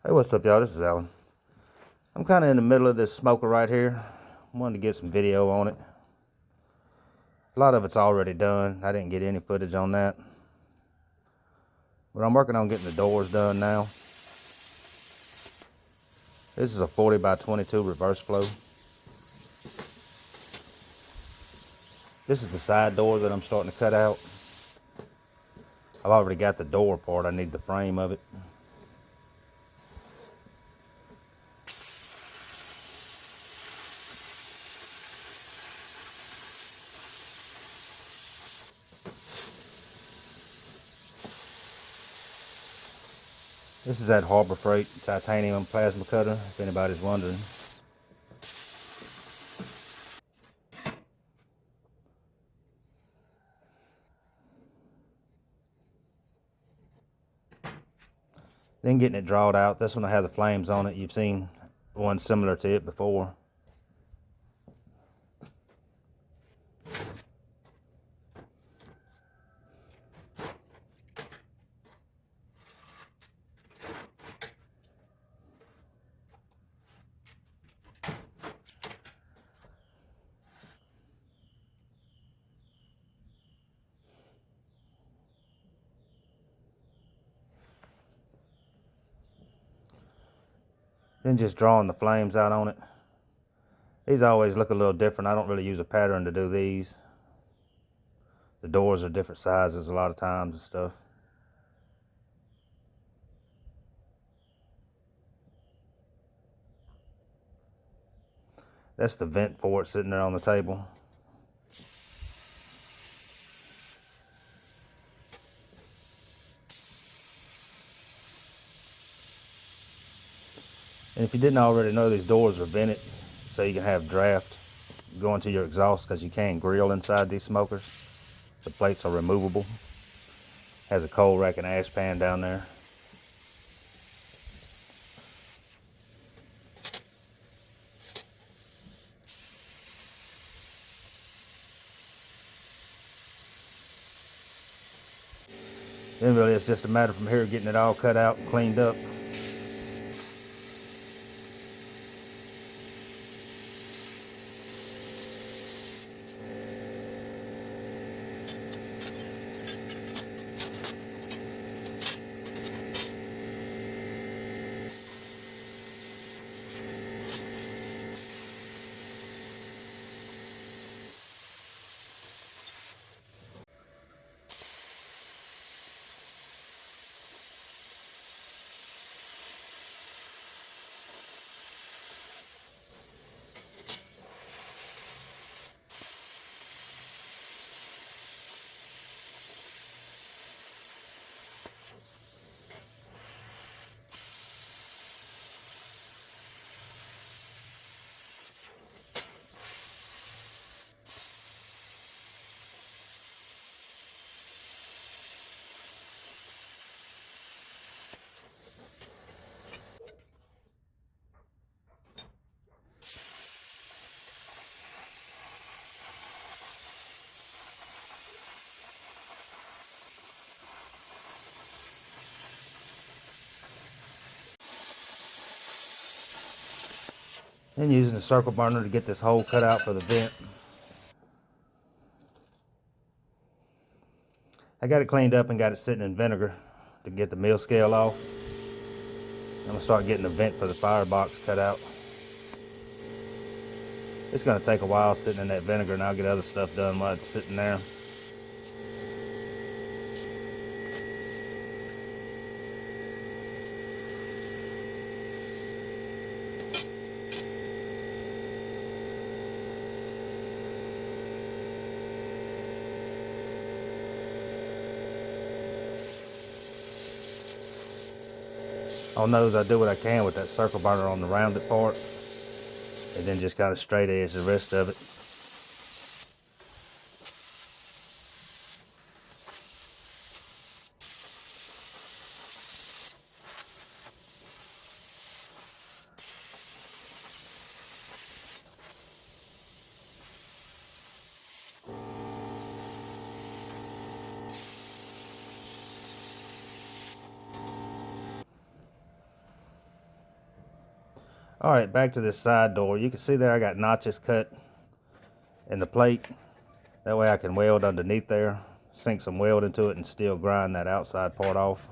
Hey, what's up, y'all? This is Alan. I'm kind of in the middle of this smoker right here. I wanted to get some video on it. A lot of it's already done. I didn't get any footage on that. But I'm working on getting the doors done now. This is a 40 by 22 reverse flow. This is the side door that I'm starting to cut out. I've already got the door part. I need the frame of it. This is that Harbor Freight titanium plasma cutter, if anybody's wondering. Then getting it drawed out. This one will have the flames on it. You've seen one similar to it before. Then just drawing the flames out on it. These always look a little different. I don't really use a pattern to do these. The doors are different sizes a lot of times and stuff. That's the vent for it sitting there on the table. And if you didn't already know, these doors are vented so you can have draft going to your exhaust, because you can't grill inside these smokers. The plates are removable. Has a coal rack and ash pan down there. Then really it's just a matter from here getting it all cut out and cleaned up. Then using the circle burner to get this hole cut out for the vent. I got it cleaned up and got it sitting in vinegar to get the mill scale off. I'm gonna start getting the vent for the firebox cut out. It's gonna take a while sitting in that vinegar, and I'll get other stuff done while it's sitting there. On those, I do what I can with that circle burner on the rounded part, and then just kind of straight edge the rest of it. All right, back to this side door. You can see there I got notches cut in the plate. That way I can weld underneath there, sink some weld into it, and still grind that outside part off.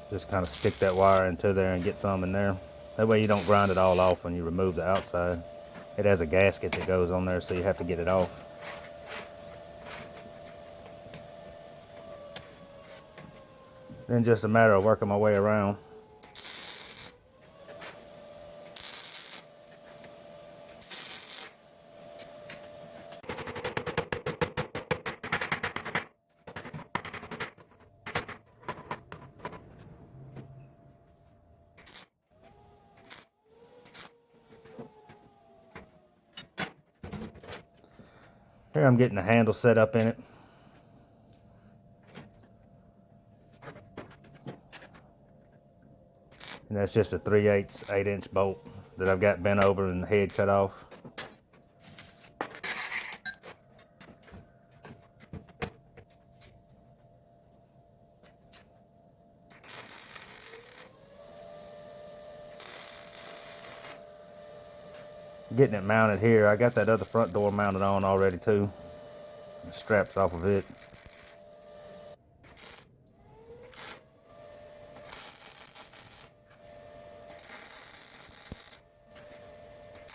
Just kind of stick that wire into there and get some in there. That way you don't grind it all off when you remove the outside. It has a gasket that goes on there, so you have to get it off. Then just a matter of working my way around. Here I'm getting the handle set up in it. And that's just a 3/8 8-inch bolt that I've got bent over and the head cut off. Getting it mounted here. I got that other front door mounted on already too. The straps off of it.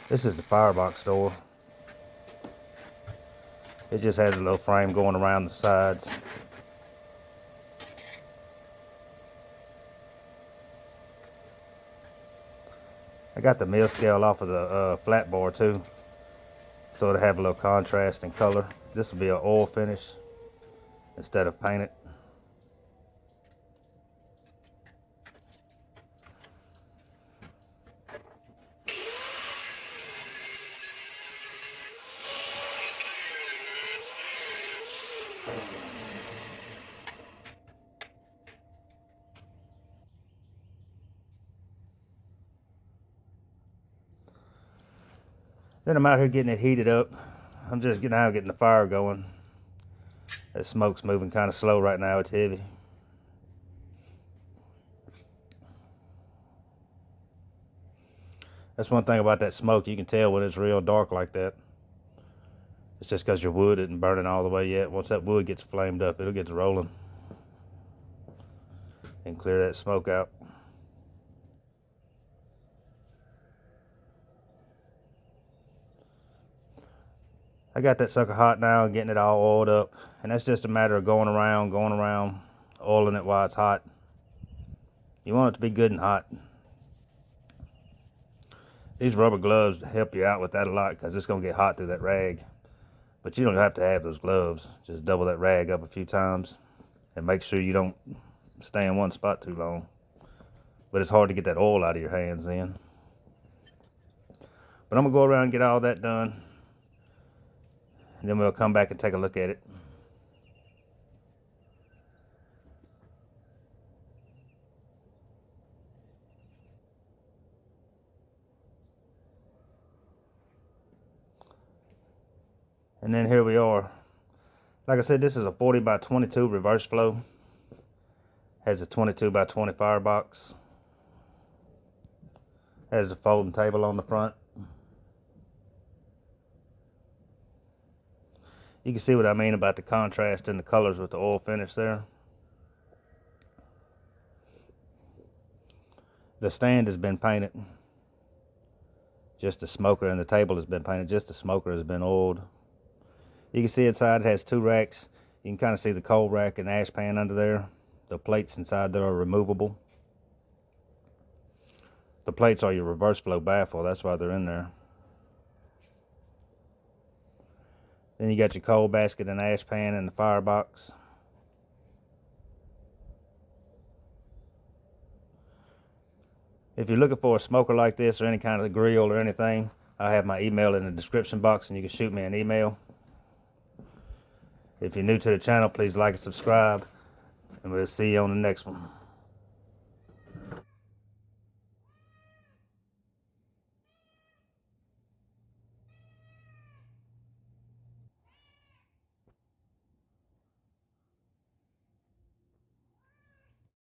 This is the firebox door. It just has a little frame going around the sides. I got the mill scale off of the flat bar too, so it'll have a little contrast in color. This will be an oil finish instead of painted. Then I'm out here getting it heated up. I'm just getting the fire going. That smoke's moving kind of slow right now. It's heavy. That's one thing about that smoke. You can tell when it's real dark like that. It's just because your wood isn't burning all the way yet. Once that wood gets flamed up, it'll get to rolling and clear that smoke out. I got that sucker hot now and getting it all oiled up. And that's just a matter of going around, oiling it while it's hot. You want it to be good and hot. These rubber gloves help you out with that a lot because it's going to get hot through that rag. But you don't have to have those gloves. Just double that rag up a few times and make sure you don't stay in one spot too long. But it's hard to get that oil out of your hands then. But I'm going to go around and get all that done. And then we'll come back and take a look at it. And then here we are. Like I said, this is a 40 by 22 reverse flow. Has a 22 by 20 firebox. Has a folding table on the front. You can see what I mean about the contrast in the colors with the oil finish there. The stand has been painted. Just the smoker, and the table has been painted. Just the smoker has been oiled. You can see inside it has 2 racks. You can kind of see the coal rack and ash pan under there. The plates inside there are removable. The plates are your reverse flow baffle. That's why they're in there. Then you got your coal basket and ash pan and the firebox. If you're looking for a smoker like this or any kind of grill or anything, I have my email in the description box and you can shoot me an email. If you're new to the channel, please like and subscribe, and we'll see you on the next one.